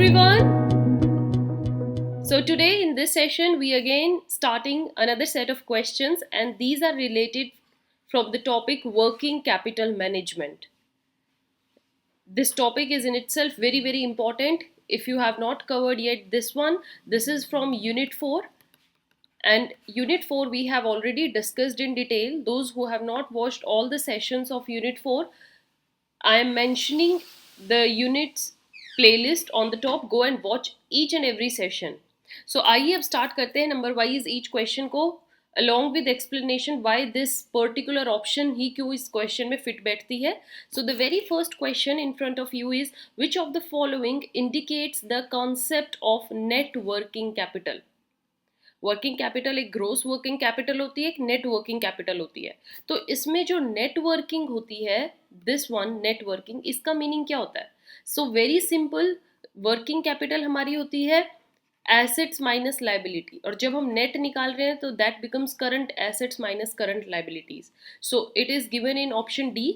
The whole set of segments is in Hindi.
everyone. So today in this session we again starting another set of questions, and these are related from the topic working capital management. This topic is in itself very important. If you have not covered yet this one, this is from unit 4, and unit 4 we have already discussed in detail. Those who have not watched all the sessions of unit 4, I am mentioning the units playlist on the top. Go and watch each and every session. So आइए अब स्टार्ट करते हैं नंबर वाइज ईच क्वेश्चन को, along with explanation why this particular option ही क्यों इस क्वेश्चन में फिट बैठती है. So the very first question in front of you is, which of the following indicates the concept of net working capital? Working capital एक ग्रोस वर्किंग कैपिटल होती है, एक नेट वर्किंग कैपिटल होती है. तो इसमें जो नेट वर्किंग होती है, दिस वन नेट वर्किंग, इसका मीनिंग क्या होता है? So very simple, working capital हमारी होती है एसेट्स माइनस लाइबिलिटी, और जब हम नेट निकाल रहे हैं तो that becomes current assets minus current liabilities. So it is given in option D,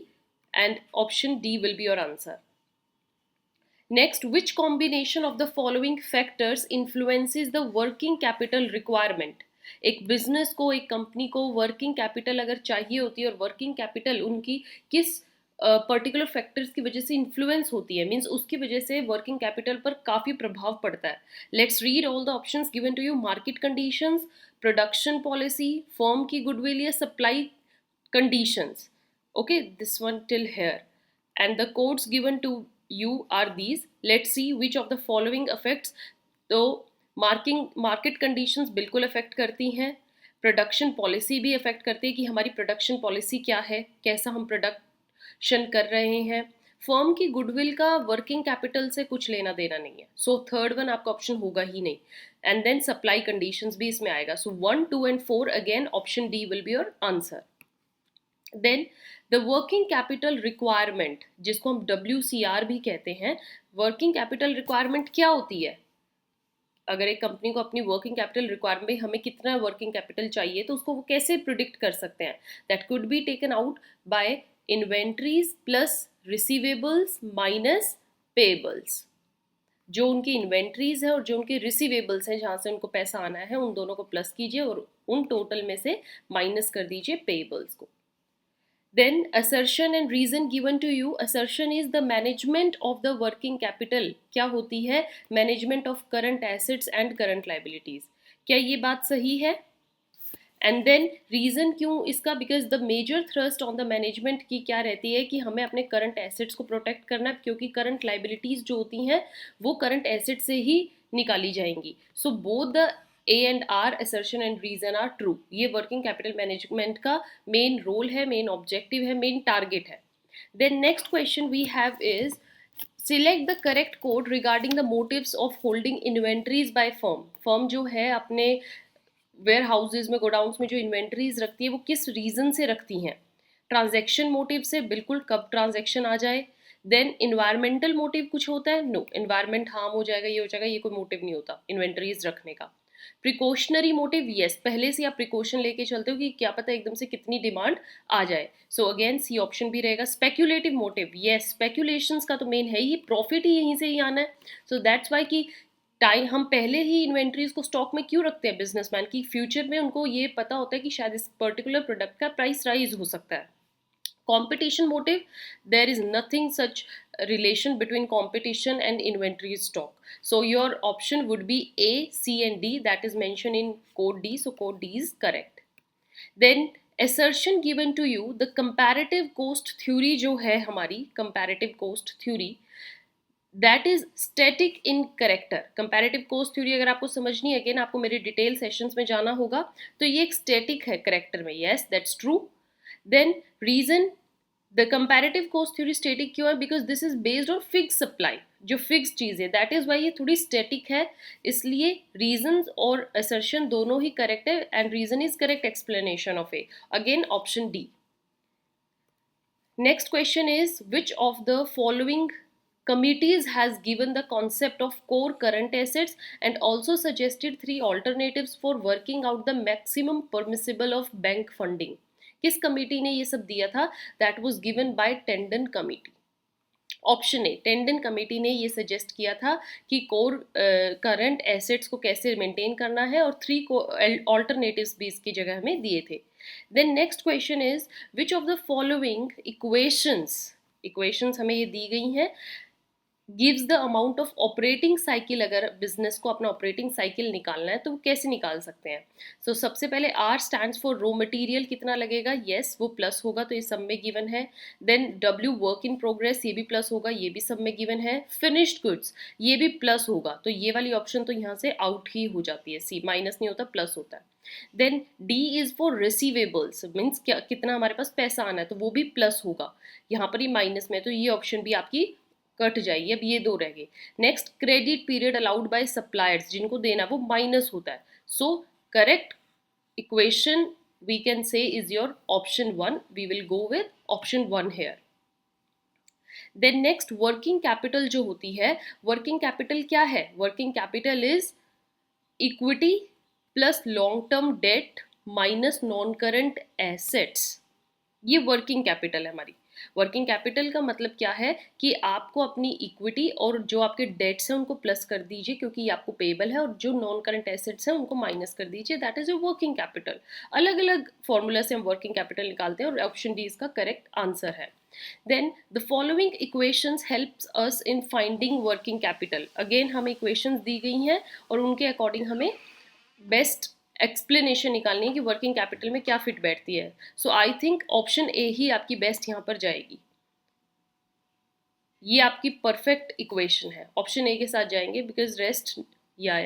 and option D will be your answer. Next, which combination of the following factors influences the working capital requirement? एक बिजनेस को, एक कंपनी को वर्किंग कैपिटल अगर चाहिए होती है, और वर्किंग कैपिटल उनकी किस पर्टिकुलर फैक्टर्स की वजह से इन्फ्लुएंस होती है, मीन्स उसकी वजह से वर्किंग कैपिटल पर काफ़ी प्रभाव पड़ता है. Let's read all the options given to you. Market conditions, production policy, firm की गुडविल या supply conditions. Okay, this one till here, and the codes given to you are these. Let's see which of the following affects. तो मार्केट कंडीशंस बिल्कुल अफेक्ट करती हैं. प्रोडक्शन पॉलिसी भी अफेक्ट करती है कि हमारी प्रोडक्शन पॉलिसी क्या है, कैसा हम प्रोडक्शन कर रहे हैं. फर्म की गुडविल का वर्किंग कैपिटल से कुछ लेना देना नहीं है, सो थर्ड वन आपका ऑप्शन होगा ही नहीं. एंड देन सप्लाई कंडीशंस भी इसमें आएगा. So 1, 2 and 4 again option D will be your answer. Then the working capital requirement, जिसको हम WCR भी कहते हैं. वर्किंग कैपिटल रिक्वायरमेंट क्या होती है? अगर एक कंपनी को अपनी वर्किंग कैपिटल रिक्वायरमेंट में हमें कितना वर्किंग कैपिटल चाहिए, तो उसको वो कैसे प्रिडिक्ट कर सकते हैं? That could be taken out by inventories plus receivables minus payables. जो उनकी इन्वेंट्रीज है और जो उनके रिसीवेबल्स हैं, जहाँ से उनको पैसा आना है, उन दोनों को प्लस कीजिए और उन टोटल में से माइनस कर दीजिए पेबल्स को. Then assertion and reason given to you. Assertion is the management of the working capital. क्या होती है? Management of current assets and current liabilities. क्या ये बात सही है? And then reason क्यों इसका? Because the major thrust on the management की क्या रहती है कि हमें अपने current assets को protect करना है, क्योंकि current liabilities जो होती हैं वो current assets से ही निकाली जाएंगी. So both the A and R, assertion and reason are true. ये वर्किंग कैपिटल मैनेजमेंट का मेन रोल है, मेन ऑब्जेक्टिव है, मेन टारगेट है. Then next question we have is, select the correct code regarding the motives of holding inventories by firm. Firm जो है अपने वेयर हाउसेज में, गोडाउन्स में जो इन्वेंट्रीज रखती है वो किस रीजन से रखती हैं? ट्रांजैक्शन मोटिव से, बिल्कुल कब ट्रांजैक्शन आ जाए. देन इन्वायरमेंटल मोटिव कुछ होता है? नो, इन्वायरमेंट हार्म हो जाएगा, ये हो जाएगा, ये कोई मोटिव नहीं होता इन्वेंट्रीज रखने का. प्रिकॉशनरी मोटिव, यस, पहले से आप प्रिकॉशन लेके चलते हो कि क्या पता एकदम से कितनी डिमांड आ जाए. सो अगेन सी ऑप्शन भी रहेगा. स्पेक्यूलेटिव मोटिव, यस, स्पेक्यूलेशंस का तो मेन है ही, प्रॉफिट ही यहीं से ही आना है. सो दैट्स वाई कि टाइम हम पहले ही इन्वेंट्रीज को स्टॉक में क्यों रखते हैं बिजनेसमैन, की फ्यूचर में उनको ये पता होता है कि शायद इस पर्टिकुलर प्रोडक्ट का प्राइस राइज हो सकता है. Competition motive, there is nothing such relation between competition and inventory stock. So your option would be A, C and D, that is mentioned in code D. So code D is correct. Then assertion given to you, the comparative cost theory जो है हमारी comparative cost theory, that is static in character. Comparative cost theory अगर आपको समझनी है, अगेन आपको मेरे डिटेल सेशंस में जाना होगा, तो ये एक स्टैटिक है करेक्टर में. Yes, that's true. Then reason, the comparative cost theory static क्यों है? Because this is based on fix supply, जो फिक्स चीज़ है, दैट इज वाई ये थोड़ी स्टैटिक है. इसलिए रीजन और असर्शन दोनों ही करेक्ट है, and reason is correct explanation of A. Again option D. Next question is, which of the following committees has given the concept of core current assets and also suggested 3 alternatives for working out the maximum permissible of bank funding. किस कमेटी ने ये सब दिया था? That was given by Tandon committee. Option A, tendon committee ने ये सजेस्ट किया था कि कोर करंट एसेट्स को कैसे मेंटेन करना है, और 3 को ऑल्टरनेटिव्स भी इसकी जगह हमें दिए थे. Then next question is which of the following equations हमें ये दी गई हैं, gives the amount of operating cycle. अगर बिजनेस को अपना ऑपरेटिंग साइकिल निकालना है तो वो कैसे निकाल सकते हैं. सो सबसे पहले R stands for raw material, कितना लगेगा, यस वो प्लस होगा तो ये सब में गिवन है. Then W work in progress, ये भी प्लस होगा, ये भी सब में गिवन है. फिनिश्ड गुड्स, ये भी प्लस होगा, तो ये वाली ऑप्शन तो यहाँ से आउट ही हो जाती है. सी माइनस नहीं होता, प्लस होता है. Then D is for receivables, means क्या कितना हमारे पास पैसा आना है, तो वो भी प्लस होगा. यहाँ पर ही माइनस में, तो ये ऑप्शन भी आपकी कट जाएगी. अब ये दो रह गए. Next, credit period allowed by suppliers, जिनको देना वो माइनस होता है. So correct equation we can say is your option 1. We will go with option 1 here. Then next, working capital जो होती है, वर्किंग कैपिटल क्या है, working capital is equity plus long term debt minus non current assets. ये वर्किंग कैपिटल है हमारी. वर्किंग कैपिटल का मतलब क्या है कि आपको अपनी इक्विटी और जो आपके डेट्स हैं उनको प्लस कर दीजिए, क्योंकि ये आपको पेबल है, और जो नॉन करंट एसेट्स हैं उनको माइनस कर दीजिए. That is your working capital. अलग अलग फॉर्मूला से हम वर्किंग कैपिटल निकालते हैं, और ऑप्शन डी इसका करेक्ट आंसर है. Then the following equations helps us in finding working capital. Again हमें इक्वेशंस दी गई हैं और उनके अकॉर्डिंग हमें बेस्ट एक्सप्लेनेशन निकालनी है कि वर्किंग कैपिटल में क्या फिट बैठती है. सो आई थिंक ऑप्शन ए ही आपकी बेस्ट यहाँ पर जाएगी. ये आपकी परफेक्ट इक्वेशन है, ऑप्शन ए के साथ जाएंगे, बिकॉज रेस्ट या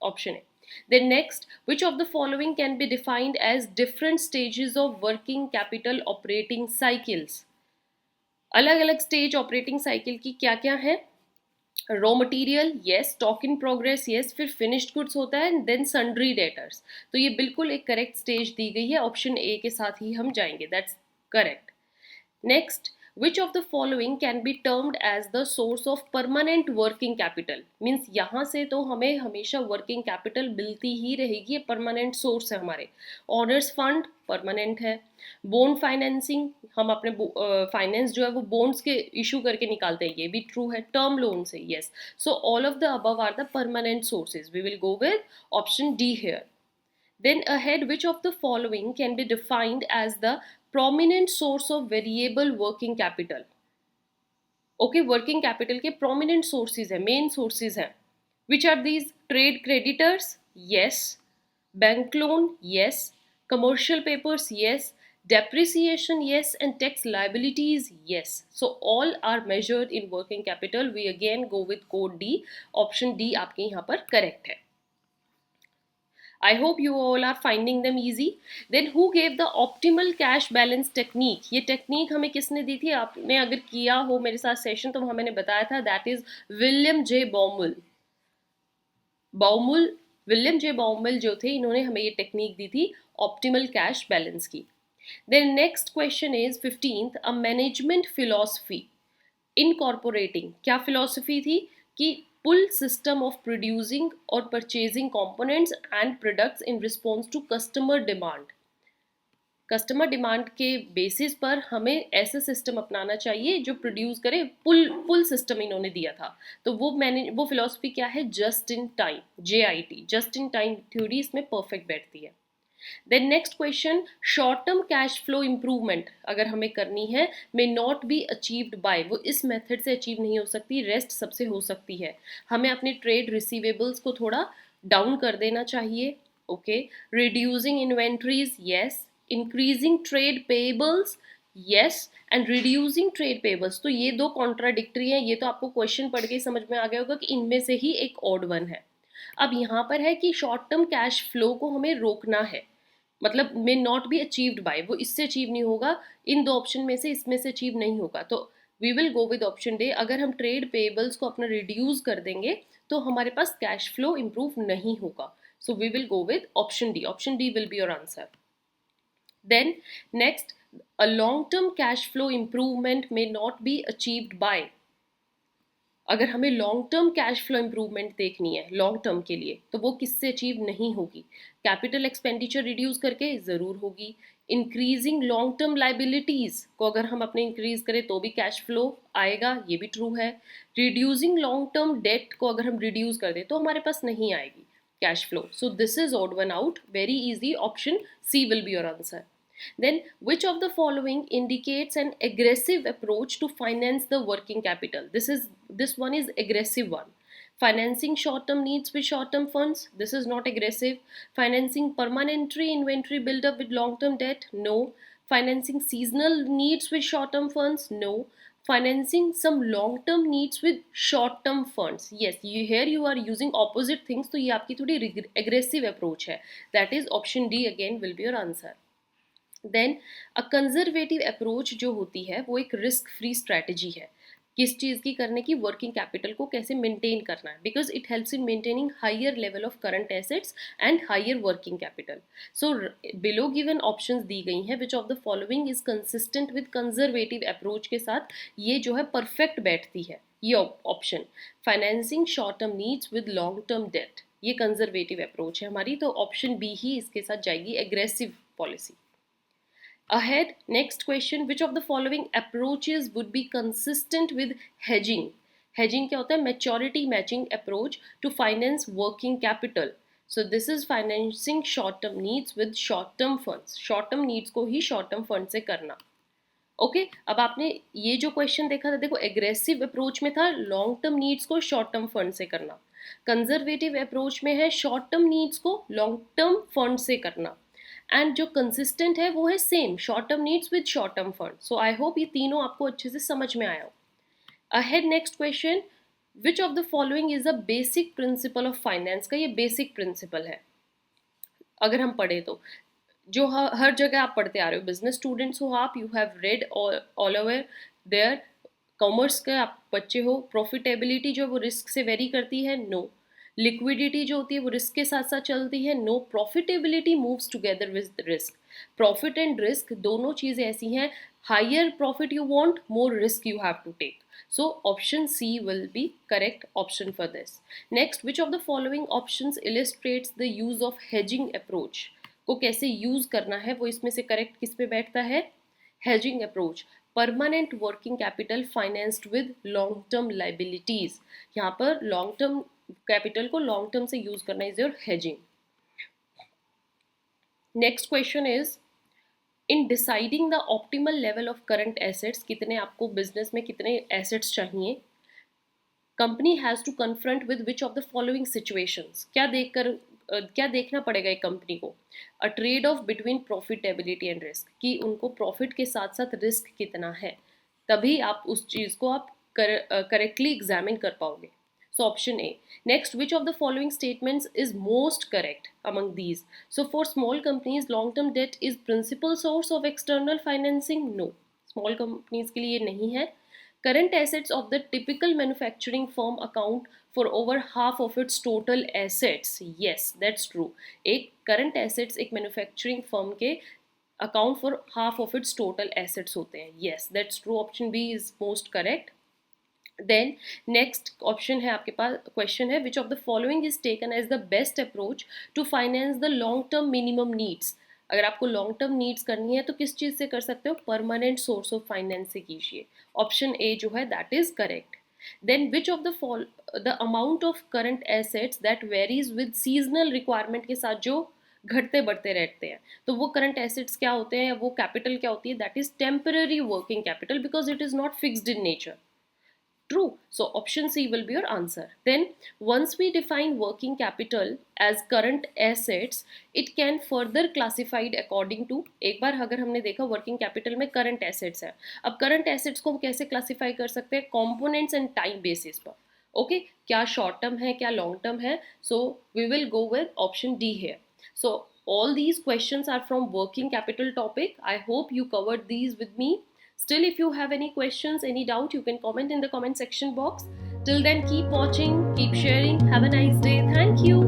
option A. Then next, which of the following can be defined as different stages of working capital operating cycles. अलग अलग स्टेज ऑपरेटिंग साइकिल की क्या क्या है. Raw material, yes. Stock in progress, yes. फिर फिनिश्ड गुड्स होता है, देन सन्ड्री डेटर्स. तो ये बिल्कुल एक करेक्ट स्टेज दी गई है, ऑप्शन ए के साथ ही हम जाएंगे, that's correct. Next, which of the following can be termed as the source of permanent working capital. Means यहाँ से तो हमें हमेशा वर्किंग कैपिटल मिलती ही रहेगी, परमानेंट सोर्स है हमारे. ऑनर्स फंड परमानेंट है. बॉन्ड फाइनेंसिंग, हम अपने फाइनेंस जो है वो बॉन्ड्स के इशू करके निकालते हैं, ये भी ट्रू है. टर्म लोन से, yes. So all of the above are the permanent sources. We will go with option D here. Then ahead, which of the following can be defined as the prominent source of variable working capital? Okay, working capital के prominent sources हैं, main sources हैं. Which are these? Trade creditors, yes. Bank loan, yes. Commercial papers, yes. Depreciation, yes. And tax liabilities, yes. So all are measured in working capital. We again go with code D. Option D आपके यहाँ पर correct है. I hope you all are finding them easy. Then who gave the optimal cash balance technique? ये टेक्निक हमें किसने दी थी? आपने अगर किया हो मेरे साथ सेशन तो मैंने बताया था, that is William J Baumol. William J Baumol जो थे, इन्होंने हमें ये टेक्निक दी थी ऑप्टिमल कैश बैलेंस की. Then next question is 15th, a management philosophy incorporating. क्या फिलॉसफी थी कि पुल सिस्टम ऑफ प्रोड्यूसिंग और purchasing components and products in response to customer demand. Customer demand के बेसिस पर हमें ऐसा सिस्टम अपनाना चाहिए जो प्रोड्यूस करे. पुल सिस्टम इन्होंने दिया था. तो वो फिलॉसफी क्या है, just in time, JIT, just in time theory इसमें परफेक्ट बैठती है. Then next question, short term cash flow improvement अगर हमें करनी है, may not be achieved by, वो इस मेथड से अचीव नहीं हो सकती, रेस्ट सबसे हो सकती है. हमें अपने ट्रेड रिसीवेबल्स को थोड़ा डाउन कर देना चाहिए. Okay, reducing inventories, yes. Increasing trade payables, yes. And reducing trade payables, तो ये दो कॉन्ट्राडिक्टरी हैं. ये तो आपको क्वेश्चन पढ़ के समझ में आ गया होगा कि इनमें से ही एक ऑड वन है. अब यहाँ पर है कि शॉर्ट टर्म कैश फ्लो को हमें रोकना है, मतलब मे नॉट बी अचीव्ड बाय, वो इससे अचीव नहीं होगा, इन दो ऑप्शन में से इसमें से अचीव नहीं होगा. तो we will go with option D. अगर हम ट्रेड पेबल्स को अपना रिड्यूस कर देंगे तो हमारे पास कैश फ्लो इंप्रूव नहीं होगा. So we will go with option D. Option D will be your answer. Then next, a long term cash flow improvement may not be achieved by. अगर हमें long term cash flow improvement देखनी है लॉन्ग टर्म के लिए, तो वो किससे अचीव नहीं होगी? कैपिटल एक्सपेंडिचर रिड्यूस करके ज़रूर होगी। इंक्रीजिंग लॉन्ग टर्म लाइबिलिटीज़ को अगर हम अपने इंक्रीज करें तो भी कैश फ्लो आएगा, ये भी ट्रू है। रिड्यूसिंग लॉन्ग टर्म डेट को अगर हम रिड्यूस कर दें तो हमारे पास नहीं आएगी cash flow. So this is odd one out, very easy, option C will be your answer. Then, which of the following indicates an aggressive approach to finance the working capital? This one is aggressive one. Financing short-term needs with short-term funds. This is not aggressive. Financing permanent inventory build-up with long-term debt. No. Financing seasonal needs with short-term funds. No. Financing some long-term needs with short-term funds. Yes, here you are using opposite things. तो ये आपकी थोड़ी aggressive approach है. That is option D again will be your answer. Then a conservative approach जो होती है वो एक रिस्क फ्री स्ट्रैटेजी है। किस चीज़ की करने की? वर्किंग कैपिटल को कैसे मेंटेन करना है, because it helps in maintaining higher level of current assets and higher working capital. So below given options दी गई हैं, which of the following is consistent with conservative approach के साथ ये जो है परफेक्ट बैठती है। ये option financing short term needs with long term debt, ये कंजर्वेटिव अप्रोच है हमारी, तो ऑप्शन बी ही इसके साथ जाएगी, aggressive policy. Ahead, next question, which of the following approaches would be consistent with hedging? Hedging क्या होता है? Maturity matching approach to finance working capital. So this is financing short term needs with short term funds. Short term needs को ही short term fund से करना। ओके अब आपने ये जो क्वेश्चन देखा था, देखो एग्रेसिव अप्रोच में था लॉन्ग टर्म नीड्स को शॉर्ट टर्म फंड से करना, कंजर्वेटिव अप्रोच में है शॉर्ट टर्म नीड्स को लॉन्ग टर्म फंड से करना, एंड जो कंसिस्टेंट है वो है same, short term needs with short term fund. So I hope ये तीनों आपको अच्छे से समझ में आया हो। Ahead next question, which of the following is a basic principle of finance? का ये बेसिक प्रिंसिपल है, अगर हम पढ़े तो जो हर जगह आप पढ़ते आ रहे हो, बिजनेस स्टूडेंट्स हो आप, you have read all over there, commerce के आप बच्चे हो, प्रॉफिटेबिलिटी जो वो रिस्क से वेरी करती है, नो। लिक्विडिटी जो होती है वो रिस्क के साथ साथ चलती है, no. Profitability moves together with risk, profit and risk दोनों चीज़ें ऐसी हैं, higher profit you want, more risk you have to take. So option C will be correct option for this. Next, which of the following options illustrates the use of hedging approach? को कैसे यूज करना है वो इसमें से करेक्ट किस पे बैठता है? Hedging approach, permanent working capital financed with long term liabilities, यहाँ पर लॉन्ग टर्म कैपिटल को लॉन्ग टर्म से यूज करना is your hedging. Next question is, in deciding the optimal level of current assets, कितने आपको बिजनेस में कितने एसेट्स चाहिए, company has to confront with which of the following situations, क्या देखना पड़ेगा एक कंपनी को? A trade off between profitability and risk, कि उनको प्रॉफिट के साथ साथ रिस्क कितना है, तभी आप उस चीज़ को आप करेक्टली एग्जामिन कर पाओगे। So option A. Next, which of the following statements is most correct among these? So for small companies long term debt is principal source of external financing, no, small companies के लिए नहीं है। Current assets of the typical manufacturing firm account for over half of its total assets. Yes, that's true. एक current assets एक manufacturing firm के account for half of its total assets होते हैं. Yes, that's true. Option B is most correct. Then next option है आपके पास, question है, which of the following is taken as the best approach to finance the long term minimum needs? अगर आपको लॉन्ग टर्म नीड्स करनी है तो किस चीज़ से कर सकते हो? परमानेंट सोर्स ऑफ फाइनेंस से कीजिए। ऑप्शन ए जो है that is correct. Then which of the amount of current assets that varies with seasonal requirement के साथ जो घटते बढ़ते रहते हैं, तो वो करंट एसेट्स क्या होते हैं, वो कैपिटल क्या होती है? That is temporary working capital, because it is not fixed in nature. True. So option C will be your answer. Then once we define working capital as current assets, it can further classified according to, एक बार अगर हमने देखा working capital में current assets है, अब current assets को हम कैसे classify कर सकते हैं? Components and time basis पर। Okay, क्या short term है, क्या long term है? So we will go with option D here. So all these questions are from working capital topic. I hope you covered these with me. Still, if you have any questions, any doubt, you can comment in the comment section box. Till then, keep watching, keep sharing. Have a nice day. Thank you.